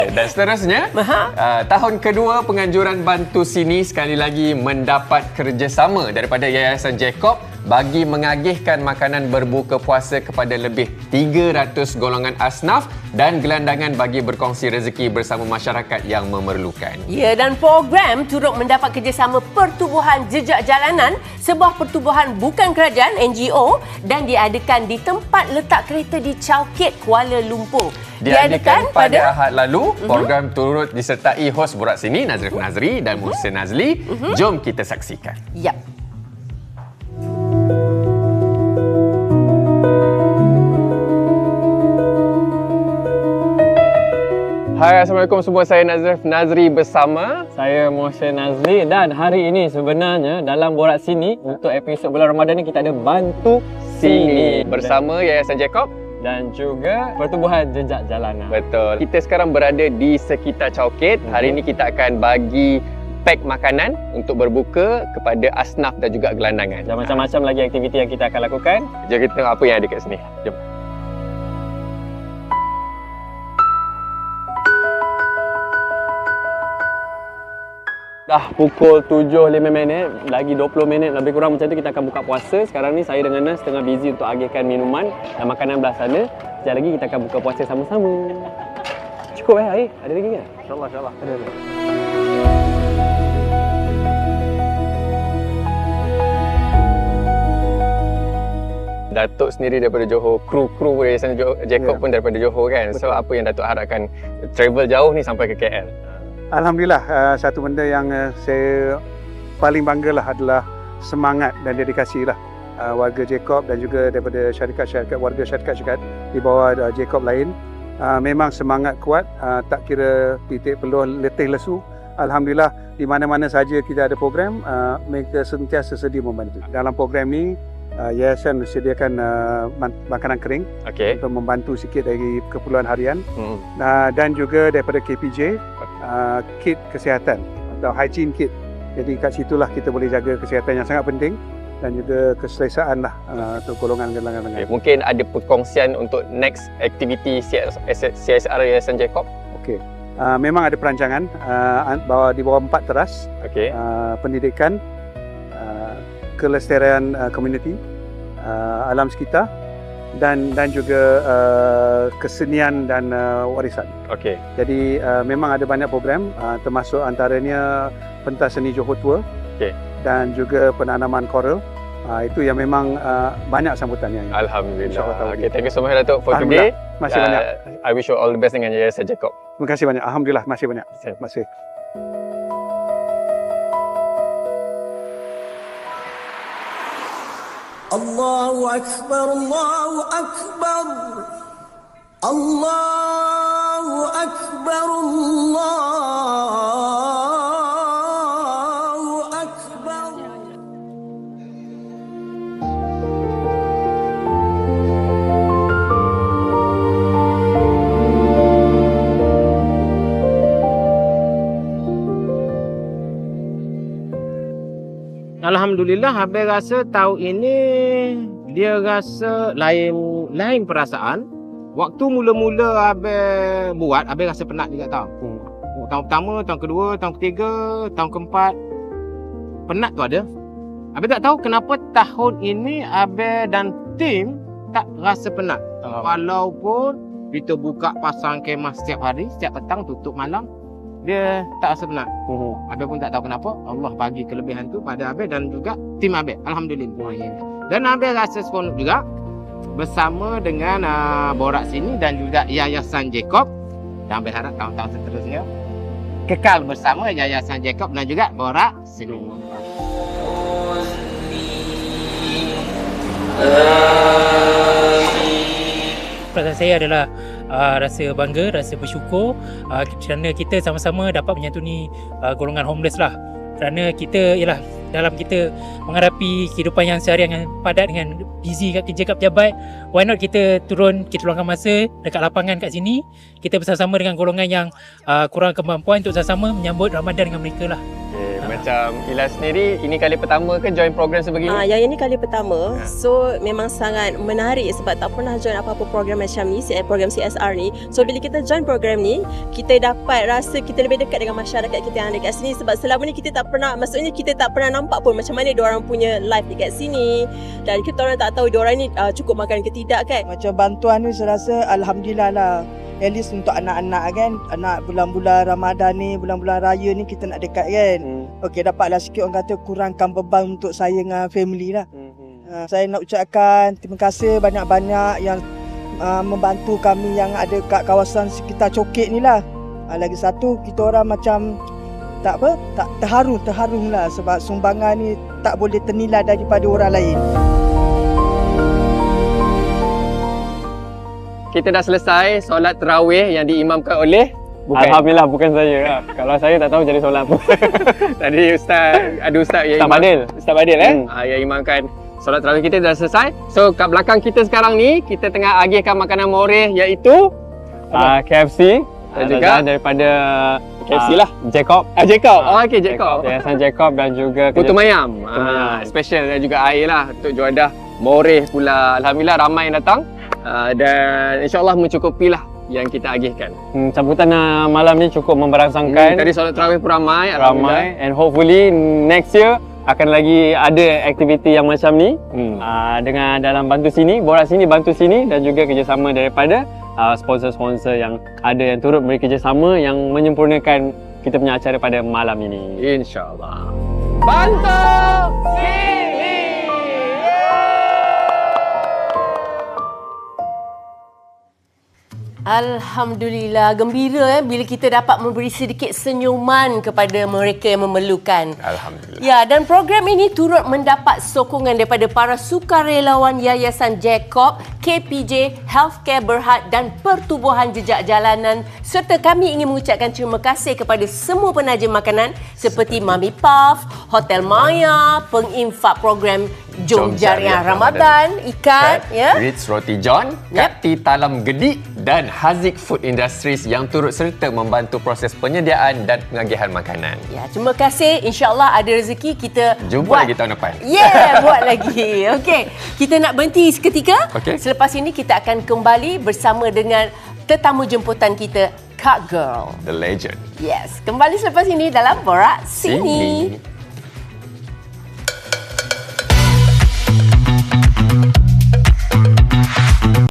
Dan seterusnya, tahun kedua penganjuran Bantu Sini sekali lagi mendapat kerjasama daripada Yayasan Jacob bagi mengagihkan makanan berbuka puasa kepada lebih 300 golongan asnaf dan gelandangan bagi berkongsi rezeki bersama masyarakat yang memerlukan. Ya, dan program turut mendapat kerjasama Pertubuhan Jejak Jalanan, sebuah pertubuhan bukan kerajaan (NGO) dan diadakan di tempat letak kereta di Chowkit, Kuala Lumpur. Diadakan pada Ahad lalu, program turut disertai hos Borak Sini Nazrif Nazri dan Muhsin Nazli. Jom kita saksikan. Ya. Hai, Assalamualaikum semua. Saya Nazrif Nazri bersama saya Muhsin Nazli, dan hari ini sebenarnya dalam Borak Sini untuk episod bulan Ramadan ni kita ada Bantu Sini bersama Yayasan Jacob dan juga Pertubuhan Jejak Jalanan. Betul. Kita sekarang berada di sekitar Chowkit. Hari ini kita akan bagi pack makanan untuk berbuka kepada asnaf dan juga gelandangan. Dan macam-macam lagi aktiviti yang kita akan lakukan. Jom kita tengok apa yang ada kat sini. Jom. Dah pukul 7.05, lagi 20 minit lebih kurang macam tu kita akan buka puasa. Sekarang ni saya dengan Nas tengah busy untuk agihkan minuman dan makanan belah sana. Sekejap lagi kita akan buka puasa sama-sama. Cukup air? Ada lagi ke? InsyaAllah. Ada. Datuk sendiri daripada Johor, kru Yayasan Jacob pun daripada Johor kan. Betul. So apa yang Datuk harapkan travel jauh ni sampai ke KL? Alhamdulillah, satu benda yang saya paling banggalah adalah semangat dan dedikasi lah warga Jacob dan juga daripada warga syarikat di bawah Jacob lain. Memang semangat kuat, tak kira titik peluh letih lesu. Alhamdulillah, di mana-mana saja kita ada program, mereka sentiasa sedia membantu. Dalam program ni, Yayasan sediakan makanan kering untuk membantu sikit dari keperluan harian dan juga daripada KPJ kit kesihatan atau hygiene kit. Jadi kat situlah kita boleh jaga kesihatan yang sangat penting dan juga keselesaan lah untuk golongan gelandangan. Mungkin ada perkongsian untuk next aktiviti CSR Yayasan Jacob? Okey. Memang ada perancangan di bawah 4 teras. Pendidikan, kelestarian komuniti, alam sekitar dan juga kesenian dan warisan. Jadi memang ada banyak program, termasuk antaranya pentas seni Johor Tour dan juga penanaman koral. Itu yang memang banyak sambutannya. Alhamdulillah. Thank you so much Datuk for today. Masih banyak. I wish you all the best dengan Yayasan Jacob. Terima kasih banyak. Alhamdulillah, masih banyak. Terima kasih. Allahu Akbar, Allahu Akbar, Allahu Akbar, Allahu Akbar. Alhamdulillah, Abang rasa tahun ini dia rasa lain perasaan. Waktu mula-mula Abang buat, Abang rasa penat juga tau. Tahun pertama, tahun kedua, tahun ketiga, tahun keempat, penat tu ada. Abang tak tahu kenapa tahun ini Abang dan tim tak rasa penat. Walaupun kita buka pasang kemah setiap hari, setiap petang, tutup malam, dia tak rasa penat. Abang pun tak tahu kenapa Allah bagi kelebihan tu pada Abang dan juga tim Abang. Alhamdulillah. Dan Abang rasa seronok juga bersama dengan Borak Sini dan juga Yayasan Jacob. Dan Abang harap tahun-tahun seterusnya kekal bersama Yayasan Jacob dan juga Borak Sini. Perasaan saya adalah rasa bangga, rasa bersyukur kerana kita sama-sama dapat menyantuni golongan homeless lah. Kerana kita ialah dalam kita menghadapi kehidupan yang seharian yang padat dengan busy kat kerja kat pejabat, why not kita kita luangkan masa dekat lapangan kat sini, kita bersama-sama dengan golongan yang kurang kemampuan untuk sama-sama menyambut Ramadan dengan mereka lah. Macam Ila sendiri, ini kali pertama ke join program sebegini? Yang ini kali pertama. So memang sangat menarik sebab tak pernah join apa-apa program macam ni, program CSR ni. So bila kita join program ni, kita dapat rasa kita lebih dekat dengan masyarakat kita yang ada dekat sini sebab selama ni kita tak pernah, maksudnya kita tak pernah nampak pun macam mana diorang punya life dekat sini dan kita orang tak tahu diorang ni cukup makan ke tidak kan. Macam bantuan ni saya rasa alhamdulillah lah. At least untuk anak-anak kan, anak bulan-bulan Ramadan ni, bulan-bulan raya ni kita nak dekat kan. Okey, dapatlah sikit orang kata kurangkan beban untuk saya dengan family lah. Saya nak ucapkan terima kasih banyak-banyak yang membantu kami yang ada kat kawasan sekitar Coket ni lah. Lagi satu, kita orang macam tak terharu lah sebab sumbangan ni tak boleh ternilai daripada orang lain. Kita dah selesai solat tarawih yang diimamkan oleh Alhamdulillah bukan saya. Kalau saya tak tahu jadi solat apa. Tadi Ustaz Badil yang imamkan solat tarawih kita dah selesai. So kat belakang kita sekarang ni kita tengah agihkan makanan moreh iaitu KFC dan juga daripada KFC lah. Jacob. Okey, Jacob. Yayasan Jacob dan juga Putu Mayam. Special dan juga air lah untuk juadah moreh pula. Alhamdulillah ramai yang datang. Dan insyaAllah mencukupilah yang kita agihkan. Sambutan malam ni cukup memberangsangkan. Tadi solat tarawih pun ramai. And hopefully next year akan lagi ada aktiviti yang macam ni. Dengan dalam bantu sini, borak sini, bantu sini dan juga kerjasama daripada sponsor-sponsor yang ada yang turut beri kerjasama yang menyempurnakan kita punya acara pada malam ini. InsyaAllah. Bantu sini! Alhamdulillah, gembira bila kita dapat memberi sedikit senyuman kepada mereka yang memerlukan. Alhamdulillah. Ya, dan program ini turut mendapat sokongan daripada para sukarelawan Yayasan Jacob, KPJ, Healthcare Berhad dan Pertubuhan Jejak Jalanan serta kami ingin mengucapkan terima kasih kepada semua penaja makanan seperti Mami Puff, Hotel Maya, penginfak program Jom Jariah Ramadan, Ikat, Ritz Roti John, Kati Talam Gedik dan Haziq Food Industries yang turut serta membantu proses penyediaan dan pengagihan makanan. Ya, terima kasih. InsyaAllah ada rezeki kita jumpa lagi tahun depan. Buat lagi. Okey, kita nak berhenti seketika. Selepas ini kita akan kembali bersama dengan tetamu jemputan kita, Kak Girl. The legend. Yes, kembali selepas ini dalam Borak Sini.